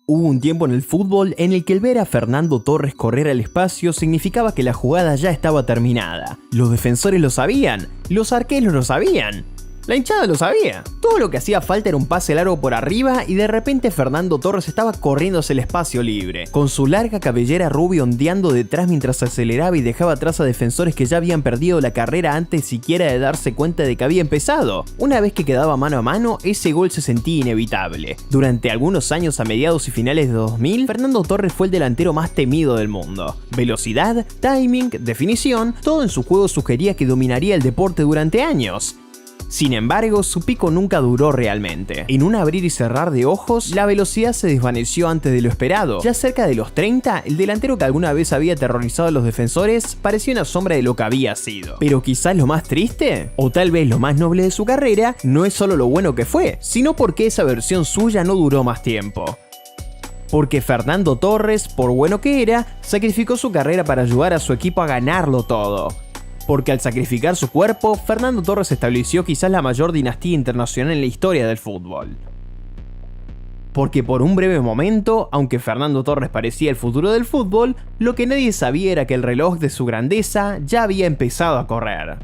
Hubo un tiempo en el fútbol en el que el ver a Fernando Torres correr al espacio significaba que la jugada ya estaba terminada. Los defensores lo sabían, los arqueros lo sabían, la hinchada lo sabía. Todo lo que hacía falta era un pase largo por arriba y de repente Fernando Torres estaba corriendo hacia el espacio libre, con su larga cabellera rubia ondeando detrás mientras aceleraba y dejaba atrás a defensores que ya habían perdido la carrera antes siquiera de darse cuenta de que había empezado. Una vez que quedaba mano a mano, ese gol se sentía inevitable. Durante algunos años a mediados y finales de 2000, Fernando Torres fue el delantero más temido del mundo. Velocidad, timing, definición, todo en su juego sugería que dominaría el deporte durante años. Sin embargo, su pico nunca duró realmente. En un abrir y cerrar de ojos, la velocidad se desvaneció antes de lo esperado. Ya cerca de los 30, el delantero que alguna vez había aterrorizado a los defensores parecía una sombra de lo que había sido. Pero quizás lo más triste, o tal vez lo más noble de su carrera, no es solo lo bueno que fue, sino porque esa versión suya no duró más tiempo. Porque Fernando Torres, por bueno que era, sacrificó su carrera para ayudar a su equipo a ganarlo todo. Porque al sacrificar su cuerpo, Fernando Torres estableció quizás la mayor dinastía internacional en la historia del fútbol. Porque por un breve momento, aunque Fernando Torres parecía el futuro del fútbol, lo que nadie sabía era que el reloj de su grandeza ya había empezado a correr.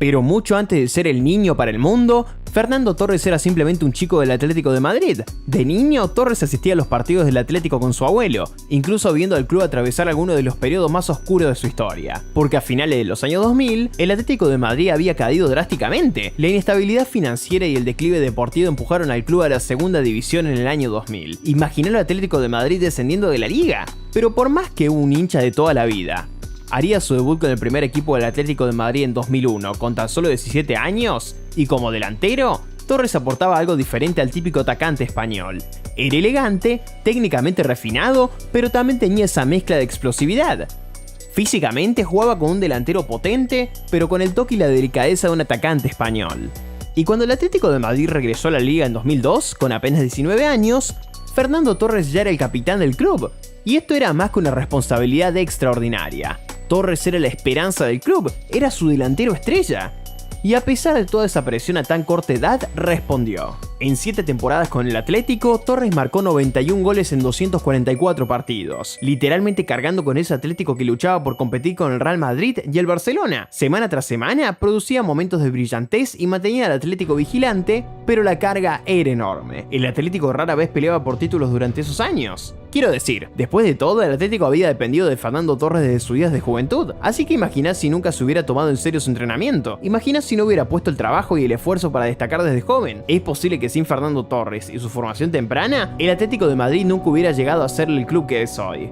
Pero mucho antes de ser el niño para el mundo, Fernando Torres era simplemente un chico del Atlético de Madrid. De niño, Torres asistía a los partidos del Atlético con su abuelo, incluso viendo al club atravesar algunos de los periodos más oscuros de su historia. Porque a finales de los años 2000, el Atlético de Madrid había caído drásticamente. La inestabilidad financiera y el declive deportivo empujaron al club a la segunda división en el año 2000. Imaginar al Atlético de Madrid descendiendo de la liga. Pero por más que un hincha de toda la vida haría su debut con el primer equipo del Atlético de Madrid en 2001, con tan solo 17 años, y como delantero, Torres aportaba algo diferente al típico atacante español. Era elegante, técnicamente refinado, pero también tenía esa mezcla de explosividad. Físicamente jugaba con un delantero potente, pero con el toque y la delicadeza de un atacante español. Y cuando el Atlético de Madrid regresó a la liga en 2002, con apenas 19 años, Fernando Torres ya era el capitán del club, y esto era más que una responsabilidad extraordinaria. Torres era la esperanza del club, era su delantero estrella. Y a pesar de toda esa presión a tan corta edad, respondió. En 7 temporadas con el Atlético, Torres marcó 91 goles en 244 partidos, literalmente cargando con ese Atlético que luchaba por competir con el Real Madrid y el Barcelona. Semana tras semana, producía momentos de brillantez y mantenía al Atlético vigilante, pero la carga era enorme. El Atlético rara vez peleaba por títulos durante esos años. Quiero decir, después de todo, el Atlético había dependido de Fernando Torres desde sus días de juventud, así que imaginad si nunca se hubiera tomado en serio su entrenamiento. Imaginad si no hubiera puesto el trabajo y el esfuerzo para destacar desde joven. Es posible que sin Fernando Torres y su formación temprana, el Atlético de Madrid nunca hubiera llegado a ser el club que es hoy.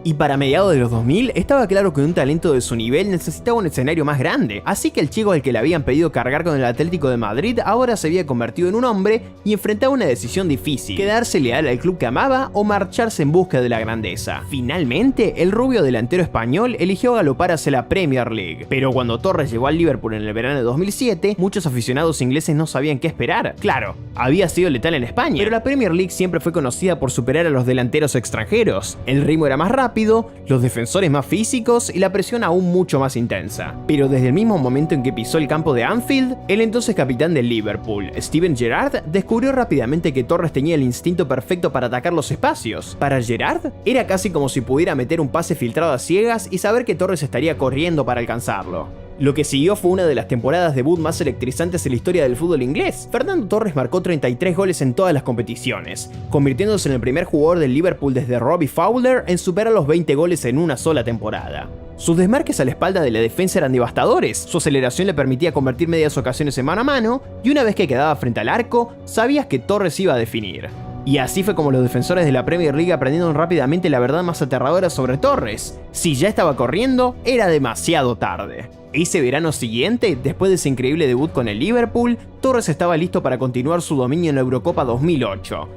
Y para mediados de los 2000, estaba claro que un talento de su nivel necesitaba un escenario más grande, así que el chico al que le habían pedido cargar con el Atlético de Madrid ahora se había convertido en un hombre y enfrentaba una decisión difícil: quedarse leal al club que amaba o marcharse en busca de la grandeza. Finalmente, el rubio delantero español eligió galopar hacia la Premier League, pero cuando Torres llegó al Liverpool en el verano de 2007, muchos aficionados ingleses no sabían qué esperar. Claro, había sido letal en España, pero la Premier League siempre fue conocida por superar a los delanteros extranjeros. El ritmo era más rápido, los defensores más físicos y la presión aún mucho más intensa. Pero desde el mismo momento en que pisó el campo de Anfield, el entonces capitán del Liverpool, Steven Gerrard, descubrió rápidamente que Torres tenía el instinto perfecto para atacar los espacios. Para Gerrard, era casi como si pudiera meter un pase filtrado a ciegas y saber que Torres estaría corriendo para alcanzarlo. Lo que siguió fue una de las temporadas debut más electrizantes en la historia del fútbol inglés. Fernando Torres marcó 33 goles en todas las competiciones, convirtiéndose en el primer jugador del Liverpool desde Robbie Fowler en superar los 20 goles en una sola temporada. Sus desmarques a la espalda de la defensa eran devastadores, su aceleración le permitía convertir medias ocasiones en mano a mano, y una vez que quedaba frente al arco, sabías que Torres iba a definir. Y así fue como los defensores de la Premier League aprendieron rápidamente la verdad más aterradora sobre Torres: si ya estaba corriendo, era demasiado tarde. Ese verano siguiente, después de ese increíble debut con el Liverpool, Torres estaba listo para continuar su dominio en la Eurocopa 2008.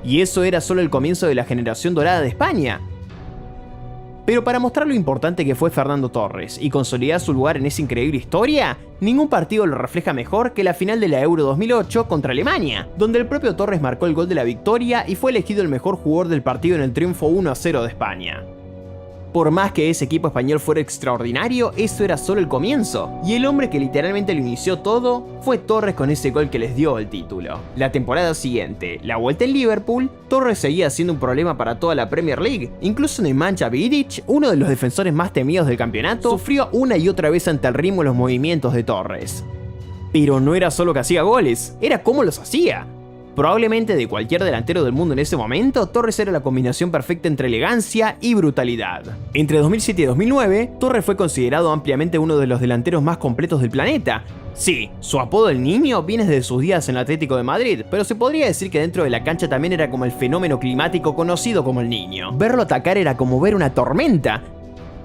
Y eso era solo el comienzo de la generación dorada de España. Pero para mostrar lo importante que fue Fernando Torres y consolidar su lugar en esa increíble historia, ningún partido lo refleja mejor que la final de la Euro 2008 contra Alemania, donde el propio Torres marcó el gol de la victoria y fue elegido el mejor jugador del partido en el triunfo 1-0 de España. Por más que ese equipo español fuera extraordinario, eso era solo el comienzo, y el hombre que literalmente lo inició todo fue Torres con ese gol que les dio el título. La temporada siguiente, la vuelta en Liverpool, Torres seguía siendo un problema para toda la Premier League. Incluso Nemanja Vidic, uno de los defensores más temidos del campeonato, sufrió una y otra vez ante el ritmo y los movimientos de Torres. Pero no era solo que hacía goles, era cómo los hacía. Probablemente de cualquier delantero del mundo en ese momento, Torres era la combinación perfecta entre elegancia y brutalidad. Entre 2007 y 2009, Torres fue considerado ampliamente uno de los delanteros más completos del planeta. Sí, su apodo del Niño viene desde sus días en el Atlético de Madrid, pero se podría decir que dentro de la cancha también era como el fenómeno climático conocido como el Niño. Verlo atacar era como ver una tormenta.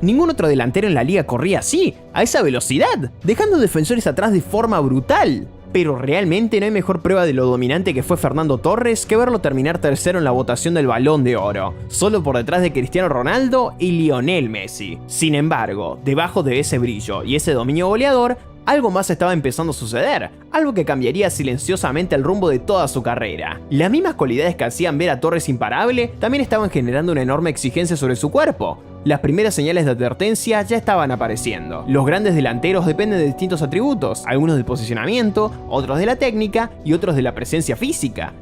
Ningún otro delantero en la liga corría así, a esa velocidad, dejando defensores atrás de forma brutal. Pero realmente no hay mejor prueba de lo dominante que fue Fernando Torres que verlo terminar tercero en la votación del Balón de Oro, solo por detrás de Cristiano Ronaldo y Lionel Messi. Sin embargo, debajo de ese brillo y ese dominio goleador, algo más estaba empezando a suceder, algo que cambiaría silenciosamente el rumbo de toda su carrera. Las mismas cualidades que hacían ver a Torres imparable también estaban generando una enorme exigencia sobre su cuerpo. Las primeras señales de advertencia ya estaban apareciendo. Los grandes delanteros dependen de distintos atributos, algunos del posicionamiento, otros de la técnica y otros de la presencia física.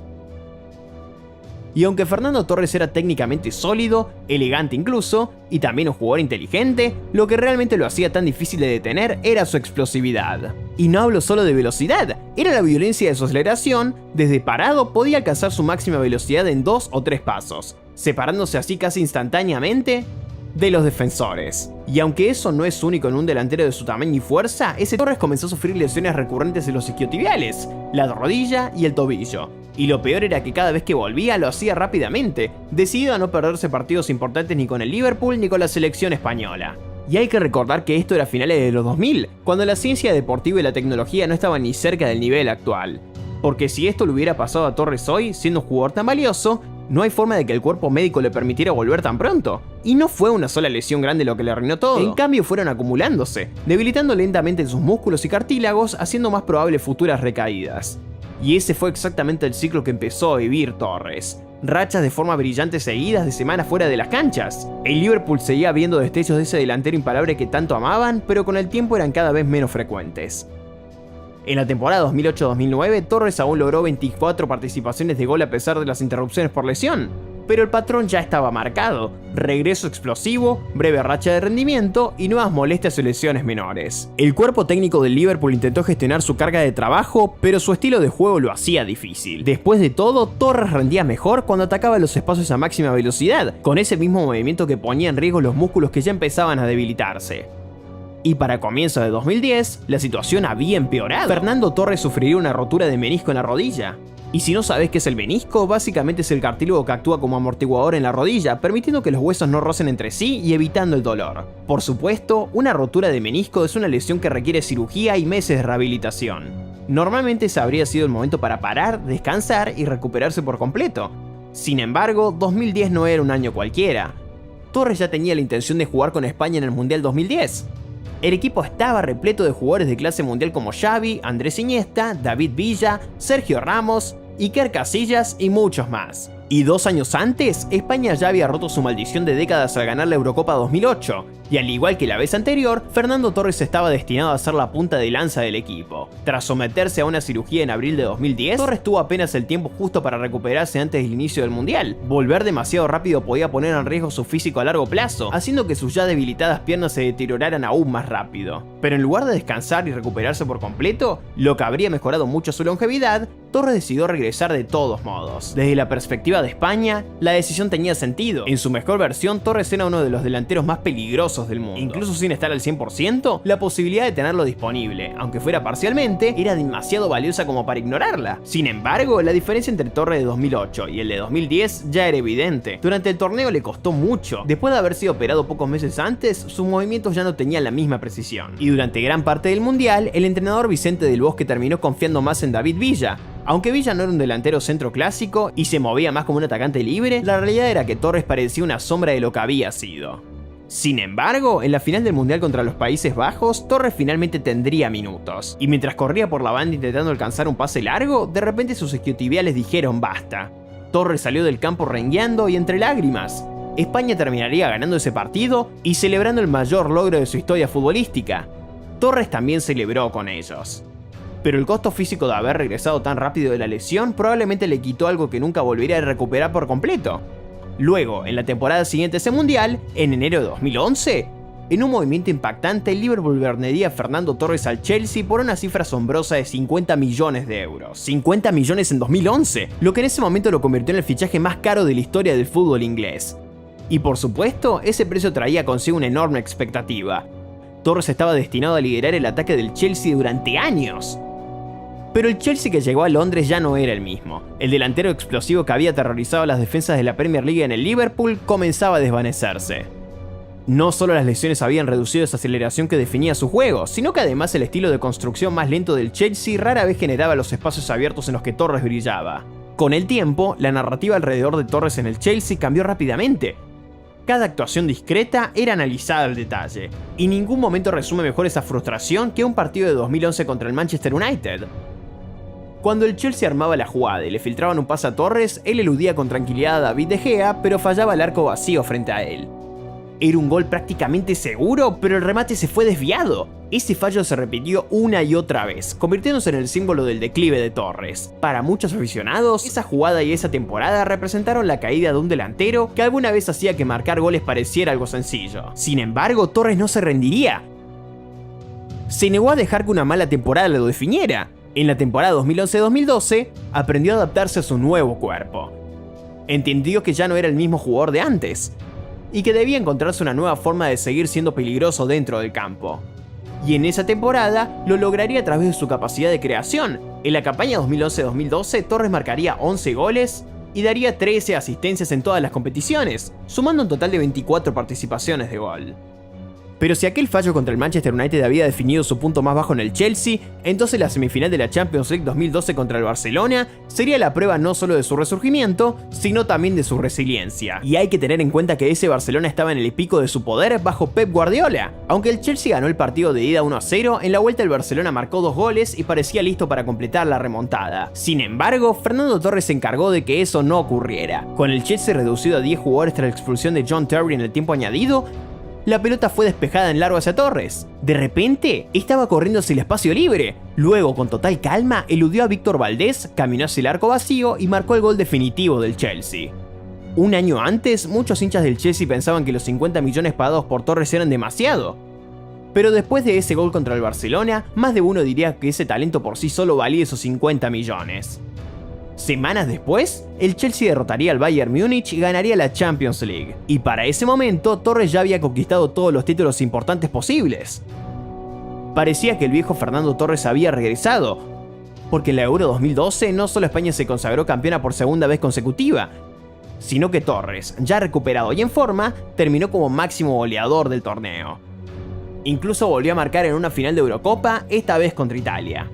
Y aunque Fernando Torres era técnicamente sólido, elegante incluso, y también un jugador inteligente, lo que realmente lo hacía tan difícil de detener era su explosividad. Y no hablo solo de velocidad, era la violencia de su aceleración. Desde parado podía alcanzar su máxima velocidad en 2 o 3 pasos, separándose así casi instantáneamente de los defensores. Y aunque eso no es único en un delantero de su tamaño y fuerza, ese Torres comenzó a sufrir lesiones recurrentes en los isquiotibiales, la rodilla y el tobillo. Y lo peor era que cada vez que volvía lo hacía rápidamente, decidido a no perderse partidos importantes ni con el Liverpool ni con la selección española. Y hay que recordar que esto era a finales de los 2000, cuando la ciencia deportiva y la tecnología no estaban ni cerca del nivel actual. Porque si esto le hubiera pasado a Torres hoy, siendo un jugador tan valioso, no hay forma de que el cuerpo médico le permitiera volver tan pronto. Y no fue una sola lesión grande lo que le arruinó todo. En cambio fueron acumulándose, debilitando lentamente sus músculos y cartílagos, haciendo más probables futuras recaídas. Y ese fue exactamente el ciclo que empezó a vivir Torres. Rachas de forma brillante seguidas de semanas fuera de las canchas. El Liverpool seguía viendo destellos de ese delantero imparable que tanto amaban, pero con el tiempo eran cada vez menos frecuentes. En la temporada 2008-2009, Torres aún logró 24 participaciones de gol a pesar de las interrupciones por lesión. Pero el patrón ya estaba marcado: regreso explosivo, breve racha de rendimiento y nuevas molestias o lesiones menores. El cuerpo técnico del Liverpool intentó gestionar su carga de trabajo, pero su estilo de juego lo hacía difícil. Después de todo, Torres rendía mejor cuando atacaba los espacios a máxima velocidad, con ese mismo movimiento que ponía en riesgo los músculos que ya empezaban a debilitarse. Y para comienzos de 2010, la situación había empeorado. Fernando Torres sufriría una rotura de menisco en la rodilla. Y si no sabes qué es el menisco, básicamente es el cartílago que actúa como amortiguador en la rodilla, permitiendo que los huesos no rocen entre sí y evitando el dolor. Por supuesto, una rotura de menisco es una lesión que requiere cirugía y meses de rehabilitación. Normalmente ese habría sido el momento para parar, descansar y recuperarse por completo. Sin embargo, 2010 no era un año cualquiera. Torres ya tenía la intención de jugar con España en el Mundial 2010. El equipo estaba repleto de jugadores de clase mundial como Xavi, Andrés Iniesta, David Villa, Sergio Ramos, Iker Casillas y muchos más. Y 2 años antes, España ya había roto su maldición de décadas al ganar la Eurocopa 2008, y al igual que la vez anterior, Fernando Torres estaba destinado a ser la punta de lanza del equipo. Tras someterse a una cirugía en abril de 2010, Torres tuvo apenas el tiempo justo para recuperarse antes del inicio del Mundial. Volver demasiado rápido podía poner en riesgo su físico a largo plazo, haciendo que sus ya debilitadas piernas se deterioraran aún más rápido. Pero en lugar de descansar y recuperarse por completo, lo que habría mejorado mucho su longevidad, Torres decidió regresar de todos modos. Desde la perspectiva de España, la decisión tenía sentido. En su mejor versión, Torres era uno de los delanteros más peligrosos del mundo. Incluso sin estar al 100%, la posibilidad de tenerlo disponible, aunque fuera parcialmente, era demasiado valiosa como para ignorarla. Sin embargo, la diferencia entre Torres de 2008 y el de 2010 ya era evidente. Durante el torneo le costó mucho. Después de haber sido operado pocos meses antes, sus movimientos ya no tenían la misma precisión. Y durante gran parte del Mundial, el entrenador Vicente del Bosque terminó confiando más en David Villa. Aunque Villa no era un delantero centro clásico y se movía más como un atacante libre, la realidad era que Torres parecía una sombra de lo que había sido. Sin embargo, en la final del Mundial contra los Países Bajos, Torres finalmente tendría minutos. Y mientras corría por la banda intentando alcanzar un pase largo, de repente sus isquiotibiales dijeron basta. Torres salió del campo rengueando y entre lágrimas. España terminaría ganando ese partido y celebrando el mayor logro de su historia futbolística. Torres también celebró con ellos. Pero el costo físico de haber regresado tan rápido de la lesión probablemente le quitó algo que nunca volvería a recuperar por completo. Luego, en la temporada siguiente a ese mundial, en enero de 2011, en un movimiento impactante, el Liverpool vendería a Fernando Torres al Chelsea por una cifra asombrosa de 50 millones de euros. 50 millones en 2011, lo que en ese momento lo convirtió en el fichaje más caro de la historia del fútbol inglés. Y por supuesto, ese precio traía consigo una enorme expectativa. Torres estaba destinado a liderar el ataque del Chelsea durante años. Pero el Chelsea que llegó a Londres ya no era el mismo. El delantero explosivo que había aterrorizado a las defensas de la Premier League en el Liverpool comenzaba a desvanecerse. No solo las lesiones habían reducido esa aceleración que definía su juego, sino que además el estilo de construcción más lento del Chelsea rara vez generaba los espacios abiertos en los que Torres brillaba. Con el tiempo, la narrativa alrededor de Torres en el Chelsea cambió rápidamente. Cada actuación discreta era analizada al detalle, y ningún momento resume mejor esa frustración que un partido de 2011 contra el Manchester United. Cuando el Chelsea armaba la jugada y le filtraban un pase a Torres, él eludía con tranquilidad a David De Gea, pero fallaba el arco vacío frente a él. Era un gol prácticamente seguro, pero el remate se fue desviado. Ese fallo se repitió una y otra vez, convirtiéndose en el símbolo del declive de Torres. Para muchos aficionados, esa jugada y esa temporada representaron la caída de un delantero que alguna vez hacía que marcar goles pareciera algo sencillo. Sin embargo, Torres no se rendiría. Se negó a dejar que una mala temporada lo definiera. En la temporada 2011-2012, aprendió a adaptarse a su nuevo cuerpo. Entendió que ya no era el mismo jugador de antes, y que debía encontrarse una nueva forma de seguir siendo peligroso dentro del campo. Y en esa temporada lo lograría a través de su capacidad de creación. En la campaña 2011-2012, Torres marcaría 11 goles y daría 13 asistencias en todas las competiciones, sumando un total de 24 participaciones de gol. Pero si aquel fallo contra el Manchester United había definido su punto más bajo en el Chelsea, entonces la semifinal de la Champions League 2012 contra el Barcelona sería la prueba no solo de su resurgimiento, sino también de su resiliencia. Y hay que tener en cuenta que ese Barcelona estaba en el pico de su poder bajo Pep Guardiola. Aunque el Chelsea ganó el partido de ida 1-0, en la vuelta el Barcelona marcó 2 goles y parecía listo para completar la remontada. Sin embargo, Fernando Torres se encargó de que eso no ocurriera. Con el Chelsea reducido a 10 jugadores tras la expulsión de John Terry en el tiempo añadido, la pelota fue despejada en largo hacia Torres. De repente, estaba corriendo hacia el espacio libre. Luego, con total calma, eludió a Víctor Valdés, caminó hacia el arco vacío y marcó el gol definitivo del Chelsea. Un año antes, muchos hinchas del Chelsea pensaban que los 50 millones pagados por Torres eran demasiado. Pero después de ese gol contra el Barcelona, más de uno diría que ese talento por sí solo valía esos 50 millones. Semanas después, el Chelsea derrotaría al Bayern Múnich y ganaría la Champions League. Y para ese momento, Torres ya había conquistado todos los títulos importantes posibles. Parecía que el viejo Fernando Torres había regresado, porque en la Euro 2012 no solo España se consagró campeona por segunda vez consecutiva, sino que Torres, ya recuperado y en forma, terminó como máximo goleador del torneo. Incluso volvió a marcar en una final de Eurocopa, esta vez contra Italia.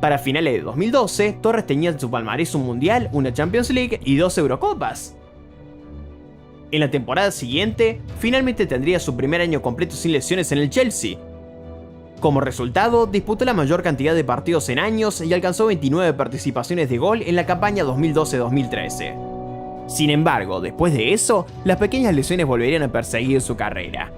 Para finales de 2012, Torres tenía en su palmarés un Mundial, una Champions League y 2 Eurocopas. En la temporada siguiente, finalmente tendría su primer año completo sin lesiones en el Chelsea. Como resultado, disputó la mayor cantidad de partidos en años y alcanzó 29 participaciones de gol en la campaña 2012-2013. Sin embargo, después de eso, las pequeñas lesiones volverían a perseguir su carrera.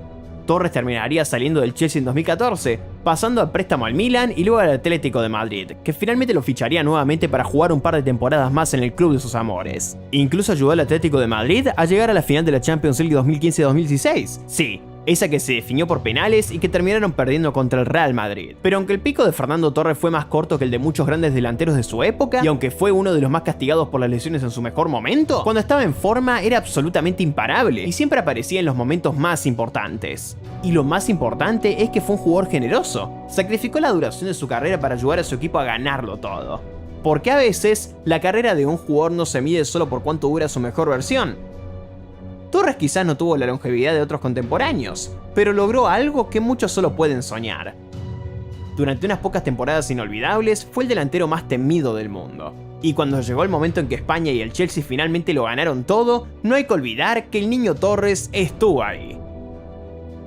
Torres terminaría saliendo del Chelsea en 2014, pasando a préstamo al Milan y luego al Atlético de Madrid, que finalmente lo ficharía nuevamente para jugar un par de temporadas más en el club de sus amores. Incluso ayudó al Atlético de Madrid a llegar a la final de la Champions League 2015-2016. Sí, esa que se definió por penales y que terminaron perdiendo contra el Real Madrid. Pero aunque el pico de Fernando Torres fue más corto que el de muchos grandes delanteros de su época, y aunque fue uno de los más castigados por las lesiones en su mejor momento, cuando estaba en forma era absolutamente imparable y siempre aparecía en los momentos más importantes. Y lo más importante es que fue un jugador generoso. Sacrificó la duración de su carrera para ayudar a su equipo a ganarlo todo. Porque a veces, la carrera de un jugador no se mide solo por cuánto dura su mejor versión. Torres quizás no tuvo la longevidad de otros contemporáneos, pero logró algo que muchos solo pueden soñar. Durante unas pocas temporadas inolvidables, fue el delantero más temido del mundo. Y cuando llegó el momento en que España y el Chelsea finalmente lo ganaron todo, no hay que olvidar que el niño Torres estuvo ahí.